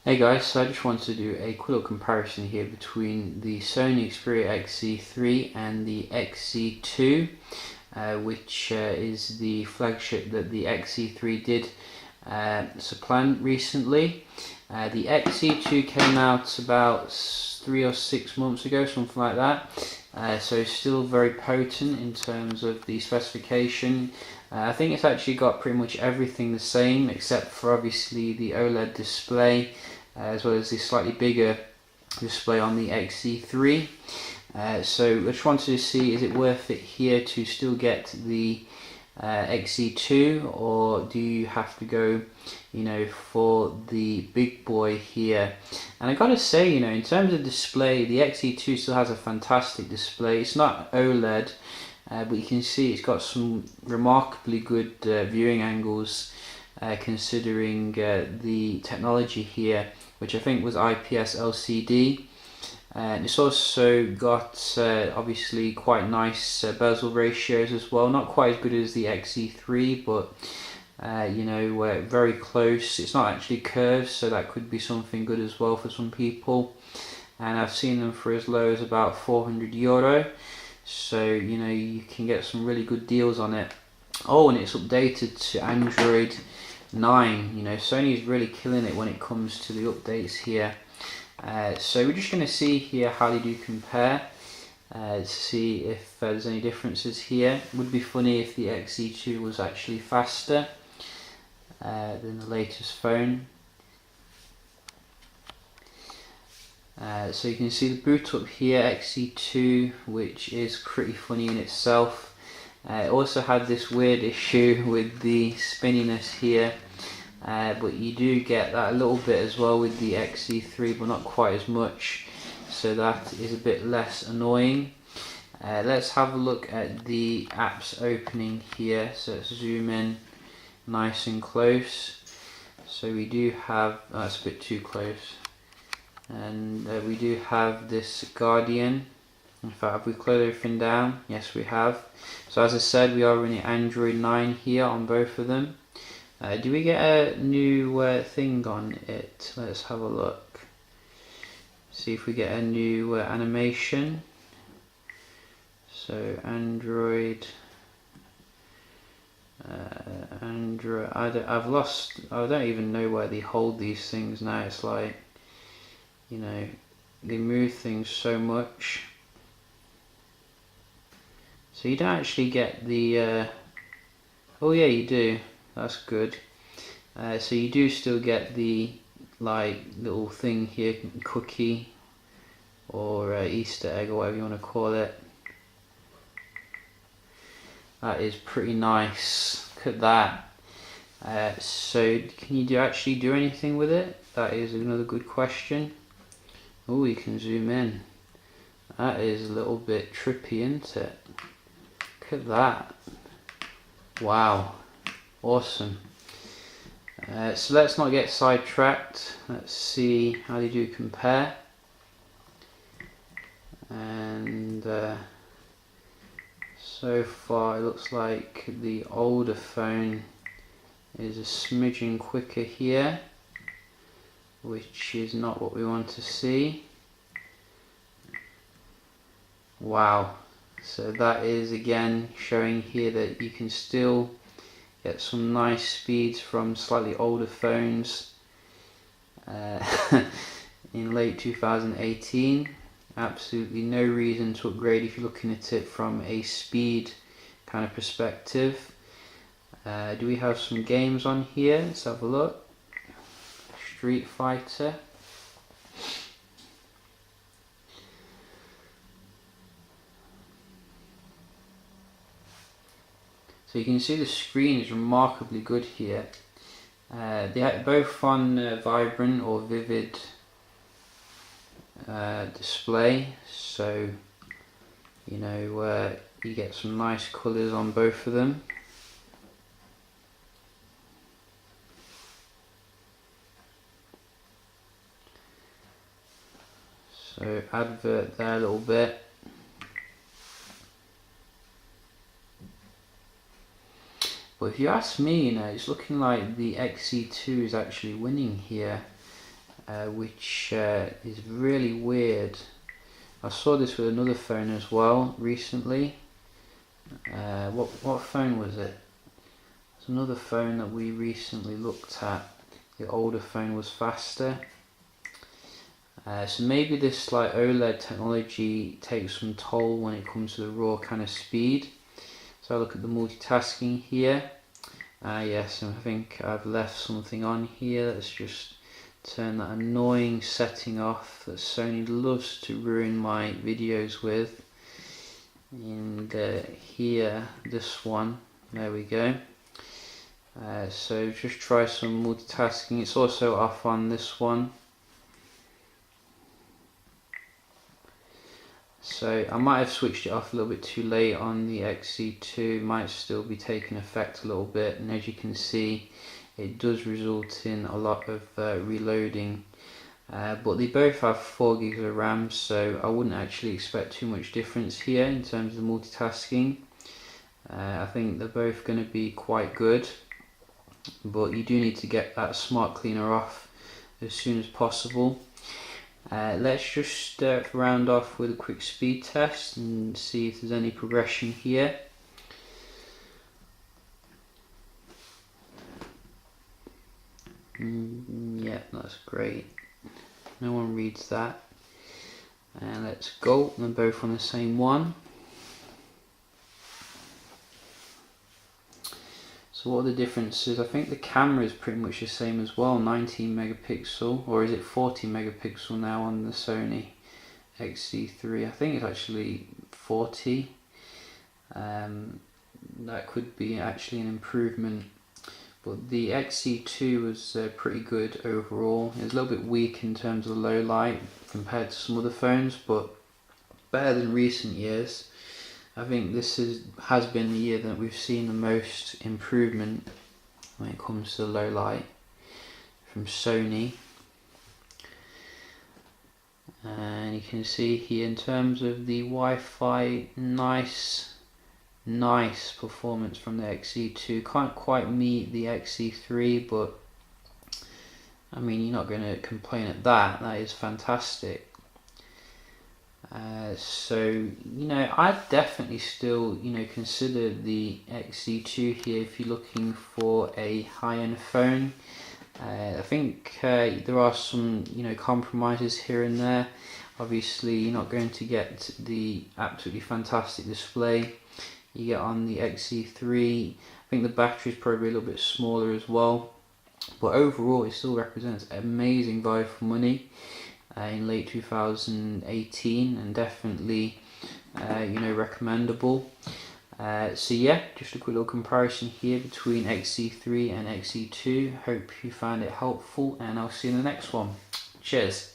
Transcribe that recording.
Hey guys, so I just wanted to do a quick little comparison here between the Sony Xperia XZ3 and the XZ2, which is the flagship that the XZ3 did supplant recently. The XZ2 came out about 3 or 6 months ago, something like that, so still very potent in terms of the specification. I think it's actually got pretty much everything the same except for obviously the OLED display, as well as the slightly bigger display on the XZ3. So I just wanted to see, is it worth it here to still get the XZ2, or do you have to go, for the big boy here? And I gotta say, in terms of display, the XZ2 still has a fantastic display. It's not OLED, but you can see it's got some remarkably good viewing angles, considering the technology here, which I think was IPS LCD. And it's also got obviously quite nice bezel ratios as well. Not quite as good as the XZ3, but very close. It's not actually curved, so that could be something good as well for some people. And I've seen them for as low as about €400. So you can get some really good deals on it. Oh, and it's updated to Android 9. Sony's really killing it when it comes to the updates here. So we're just going to see here how they do compare, to see if there's any differences here. It would be funny if the XZ2 was actually faster than the latest phone. So you can see the boot up here, XZ2, which is pretty funny in itself. It also had this weird issue with the spinniness here, but you do get that a little bit as well with the XZ3, but not quite as much, so that is a bit less annoying. Let's have a look at the apps opening here. So let's zoom in nice and close. So we do have, that's a bit too close, and we do have this Guardian. In fact, have we closed everything down? Yes, we have. So as I said, we are running Android 9 here on both of them. Do we get a new thing on it? Let's have a look. See if we get a new animation. So Android, I've lost, I don't even know where they hold these things now. It's like, they move things so much. So you don't actually get the, oh yeah, you do. That's good. So you do still get the little thing here, cookie or Easter egg or whatever you want to call it. That is pretty nice. Look at that. So can you actually do anything with it? That is another good question. Oh, you can zoom in. That is a little bit trippy, isn't it? Look at that. Wow. Awesome. So let's not get sidetracked. Let's see how they do compare. And so far it looks like the older phone is a smidgen quicker here, which is not what we want to see. Wow. So that is again showing here that you can still get some nice speeds from slightly older phones in late 2018. Absolutely no reason to upgrade if you're looking at it from a speed kind of perspective. Do we have some games on here? Let's have a look. Street Fighter. So you can see the screen is remarkably good here. They are both on vibrant or vivid display, so you get some nice colours on both of them. So advert there a little bit. But if you ask me, it's looking like the XZ2 is actually winning here. which is really weird. I saw this with another phone as well recently. What phone was it? It's another phone that we recently looked at. The older phone was faster. So maybe this like OLED technology takes some toll when it comes to the raw kind of speed. So I look at the multitasking here. Yes, I think I've left something on here. Let's just turn that annoying setting off that Sony loves to ruin my videos with. And here, this one, there we go. So just try some multitasking. It's also off on this one. So I might have switched it off a little bit too late on the XZ2, might still be taking effect a little bit, and as you can see it does result in a lot of reloading, but they both have 4 gigs of RAM, so I wouldn't actually expect too much difference here in terms of multitasking. I think they're both going to be quite good, but you do need to get that smart cleaner off as soon as possible. Let's just round off with a quick speed test and see if there's any progression here. Yeah, that's great. No one reads that. And let's go. They're both on the same one. So what are the differences? I think the camera is pretty much the same as well, 19 megapixel, or is it 40 megapixel now on the Sony XZ3? I think it's actually 40. That could be actually an improvement, but the XZ2 was pretty good overall. It was a little bit weak in terms of the low light compared to some other phones, but better than recent years. I think this has been the year that we've seen the most improvement when it comes to the low light from Sony. And you can see here in terms of the Wi-Fi, nice performance from the XZ2. Can't quite meet the XZ3, but I mean, you're not going to complain at that. That is fantastic. So, you know, I'd definitely still, you know, consider the XZ2 here if you're looking for a high-end phone. I think there are some, you know, compromises here and there. Obviously, you're not going to get the absolutely fantastic display you get on the XZ3. I think the battery is probably a little bit smaller as well, but overall it still represents amazing value for money in late 2018, and definitely you know, recommendable. So yeah, just a quick little comparison here between XZ3 and XZ2. Hope you found it helpful, and I'll see you in the next one. Cheers.